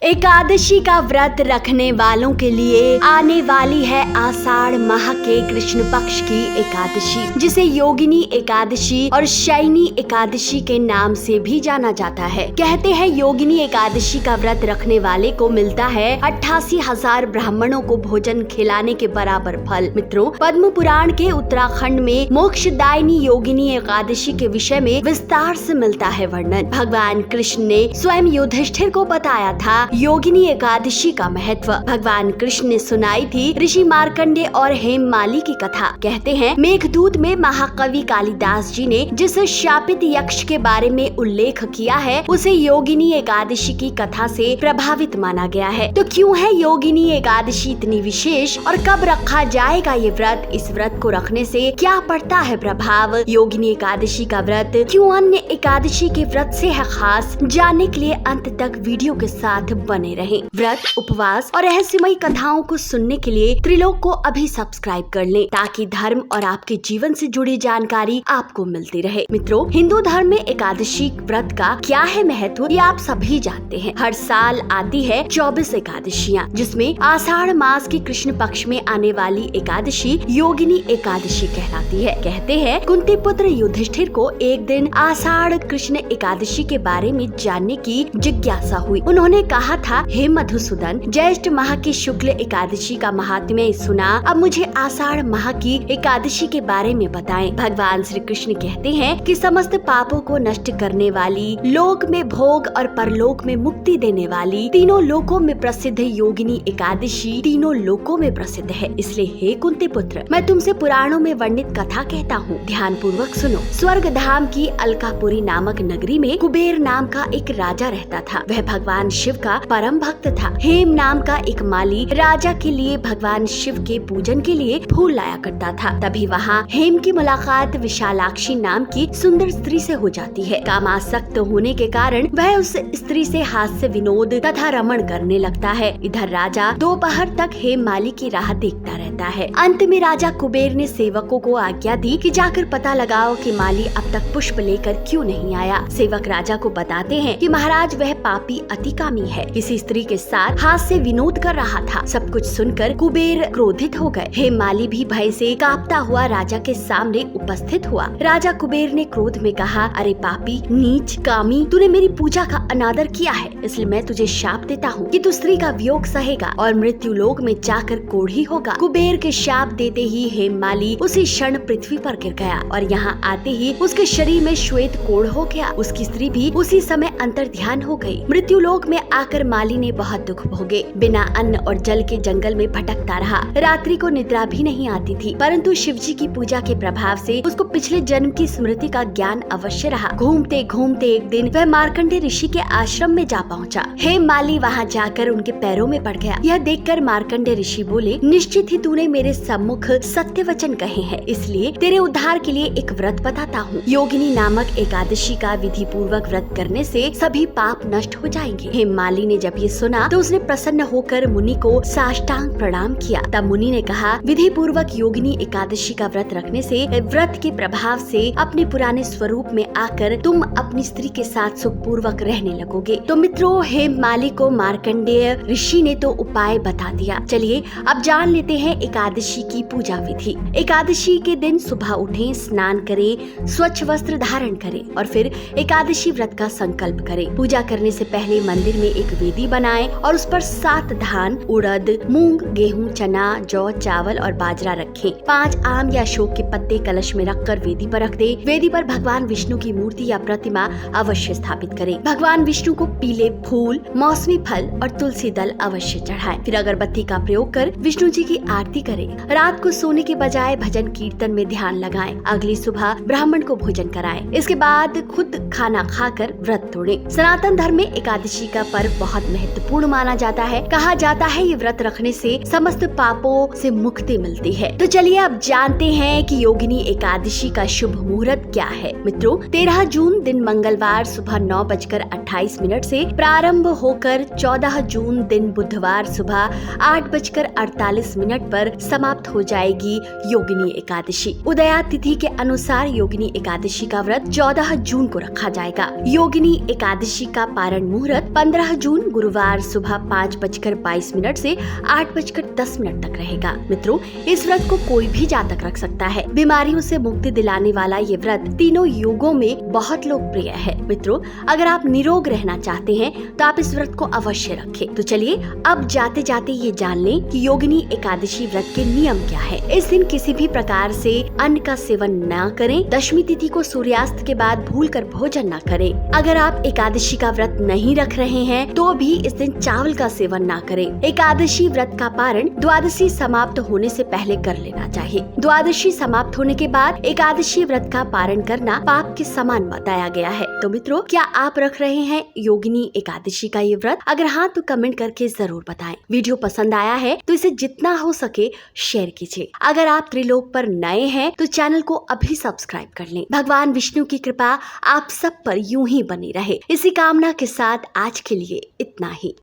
एकादशी का व्रत रखने वालों के लिए आने वाली है आषाढ़ माह के कृष्ण पक्ष की एकादशी, जिसे योगिनी एकादशी और शयनी एकादशी के नाम से भी जाना जाता है। कहते हैं योगिनी एकादशी का व्रत रखने वाले को मिलता है 88,000 ब्राह्मणों को भोजन खिलाने के बराबर फल। मित्रों, पद्म पुराण के उत्तराखंड में मोक्षदायिनी योगिनी एकादशी के विषय में विस्तार से मिलता है वर्णन। भगवान कृष्ण ने स्वयं युधिष्ठिर को बताया था योगिनी एकादशी का महत्व। भगवान कृष्ण ने सुनाई थी ऋषि मार्कंडे और हेममाली की कथा। कहते हैं मेघदूत में महाकवि कालिदास जी ने जिस शापित यक्ष के बारे में उल्लेख किया है उसे योगिनी एकादशी की कथा से प्रभावित माना गया है। तो क्यों है योगिनी एकादशी इतनी विशेष और कब रखा जाएगा ये व्रत? इस व्रत को रखने से क्या पड़ता है प्रभाव? योगिनी एकादशी का व्रत क्यों अन्य एकादशी के व्रत से है खास? जानने के लिए अंत तक वीडियो के साथ बने रहें। व्रत, उपवास और रहस्यमयी कथाओं को सुनने के लिए त्रिलोक को अभी सब्सक्राइब कर लें ताकि धर्म और आपके जीवन से जुड़ी जानकारी आपको मिलती रहे। मित्रों, हिंदू धर्म में एकादशी व्रत का क्या है महत्व ये आप सभी जानते हैं। हर साल आती है 24 एकादशियाँ, जिसमें आषाढ़ मास की कृष्ण पक्ष में आने वाली एकादशी योगिनी एकादशी कहलाती है। कहते हैं कुंती पुत्र युधिष्ठिर को एक दिन आषाढ़ कृष्ण एकादशी के बारे में जानने की जिज्ञासा हुई। उन्होंने कहा था, हे मधुसूदन, ज्येष्ठ माह की शुक्ल एकादशी का महात्म्य सुना, अब मुझे आषाढ़ माह की एकादशी के बारे में बताएं। भगवान श्री कृष्ण कहते हैं कि समस्त पापों को नष्ट करने वाली, लोक में भोग और परलोक में मुक्ति देने वाली, तीनों लोकों में प्रसिद्ध योगिनी एकादशी तीनों लोकों में प्रसिद्ध है। इसलिए हे कुंती पुत्र, मैं तुमसे पुराणों में वर्णित कथा कहता हूँ, ध्यान पूर्वक सुनो। स्वर्ग धाम की अलकापुरी नामक नगरी में कुबेर नाम का एक राजा रहता था। वह भगवान शिव का परम भक्त था। हेम नाम का एक माली राजा के लिए भगवान शिव के पूजन के लिए फूल लाया करता था। तभी वहाँ हेम की मुलाकात विशालाक्षी नाम की सुंदर स्त्री से हो जाती है। कामासक्त होने के कारण वह उस स्त्री से हास्य विनोद तथा रमण करने लगता है। इधर राजा दोपहर तक हेम माली की राह देखता रहता है। अंत में राजा कुबेर ने सेवकों को आज्ञा दी कि जाकर पता लगाओ कि माली अब तक पुष्प लेकर क्यों नहीं आया। सेवक राजा को बताते हैं कि महाराज, वह पापी अतिकामी है, किसी स्त्री के साथ हाथ से विनोद कर रहा था। सब कुछ सुनकर कुबेर क्रोधित हो गए। हेममाली भी भय से कांपता हुआ राजा के सामने उपस्थित हुआ। राजा कुबेर ने क्रोध में कहा, अरे पापी, नीच, कामी, तूने मेरी पूजा का अनादर किया है, इसलिए मैं तुझे शाप देता हूँ कि तू स्त्री का वियोग सहेगा और मृत्यु लोक में जाकर कोढ़ी होगा। कुबेर के शाप देते ही हेममाली उसी क्षण पृथ्वी पर गिर गया और यहाँ आते ही उसके शरीर में श्वेत कोढ़ हो गया। उसकी स्त्री भी उसी समय अंतर ध्यान हो गई। मृत्यु लोक में आकर माली ने बहुत दुख भोगे। बिना अन्न और जल के जंगल में भटकता रहा। रात्रि को निद्रा भी नहीं आती थी, परंतु शिवजी की पूजा के प्रभाव से उसको पिछले जन्म की स्मृति का ज्ञान अवश्य रहा। घूमते घूमते एक दिन वह मार्कंडे ऋषि के आश्रम में जा पहुंचा। हेममाली वहां जाकर उनके पैरों में पड़ गया। यह देखकर मार्कंडे ऋषि बोले, निश्चित ही तूने मेरे सम्मुख सत्य वचन कहे हैं, इसलिए तेरे उद्धार के लिए एक व्रत बताता हूँ। योगिनी नामक एकादशी का विधि पूर्वक व्रत करने से सभी पाप नष्ट हो जाएंगे। हेममाली ने जब ये सुना तो उसने प्रसन्न होकर मुनि को साष्टांग प्रणाम किया। तब मुनि ने कहा, विधि पूर्वक योगिनी एकादशी का व्रत रखने से व्रत के प्रभाव से अपने पुराने स्वरूप में आकर तुम अपनी स्त्री के साथ सुख पूर्वक रहने लगोगे। तो मित्रों, हेममाली को मार्कंडेय ऋषि ने तो उपाय बता दिया। चलिए अब जान लेते हैं एकादशी की पूजा विधि। एकादशी के दिन सुबह उठें, स्नान करें, स्वच्छ वस्त्र धारण करें और फिर एकादशी व्रत का संकल्प करें। पूजा करने से पहले मंदिर में एक वेदी बनाएं और उस पर 7 धान, उड़द, मूंग, गेहूं, चना, जौ, चावल और बाजरा रखें। 5 आम या अशोक के पत्ते कलश में रखकर वेदी पर रख दें। वेदी पर भगवान विष्णु की मूर्ति या प्रतिमा अवश्य स्थापित करें। भगवान विष्णु को पीले फूल, मौसमी फल और तुलसी दल अवश्य चढ़ाएं। फिर अगरबत्ती का प्रयोग कर विष्णु जी की आरती करें। रात को सोने के बजाय भजन कीर्तन में ध्यान लगाएं। अगली सुबह ब्राह्मण को भोजन कराएं। इसके बाद खुद खाना खाकर व्रत तोड़ें। सनातन धर्म में एकादशी का पर्व बहुत महत्वपूर्ण माना जाता है। कहा जाता है ये व्रत रखने से समस्त पापों से मुक्ति मिलती है। तो चलिए अब जानते हैं कि योगिनी एकादशी का शुभ मुहूर्त क्या है। मित्रों, 13 जून दिन मंगलवार सुबह 9:28 से प्रारंभ होकर 14 जून दिन बुधवार सुबह 8:48 पर समाप्त हो जाएगी योगिनी एकादशी। उदया तिथि के अनुसार योगिनी एकादशी का व्रत 14 जून को रखा जाएगा। योगिनी एकादशी का पारण मुहूर्त 15 जून जून गुरुवार सुबह 5:22 से 8:10 तक रहेगा। मित्रों, इस व्रत को कोई भी जातक रख सकता है। बीमारियों से मुक्ति दिलाने वाला ये व्रत तीनों युगों में बहुत लोकप्रिय है। मित्रों, अगर आप निरोग रहना चाहते हैं तो आप इस व्रत को अवश्य रखें। तो चलिए अब जाते जाते ये जान लें कि योगिनी एकादशी व्रत के नियम क्या है। इस दिन किसी भी प्रकार से अन्न का सेवन न करें। दशमी तिथि को सूर्यास्त के बाद भूलकर भोजन न करें। अगर आप एकादशी का व्रत नहीं रख रहे हैं तो भी इस दिन चावल का सेवन न करें। एकादशी व्रत का पारण द्वादशी समाप्त होने से पहले कर लेना चाहिए। द्वादशी समाप्त होने के बाद एकादशी व्रत का पारण करना पाप के समान बताया गया है। तो मित्रों, क्या आप रख रहे हैं योगिनी एकादशी का ये व्रत? अगर हाँ तो कमेंट करके जरूर बताएं। वीडियो पसंद आया है तो इसे जितना हो सके शेयर कीजिए। अगर आप त्रिलोक पर नए हैं तो चैनल को अभी सब्सक्राइब कर लें। भगवान विष्णु की कृपा आप सब पर यूं ही बनी रहे। इसी कामना के साथ आज के लिए इतना ही।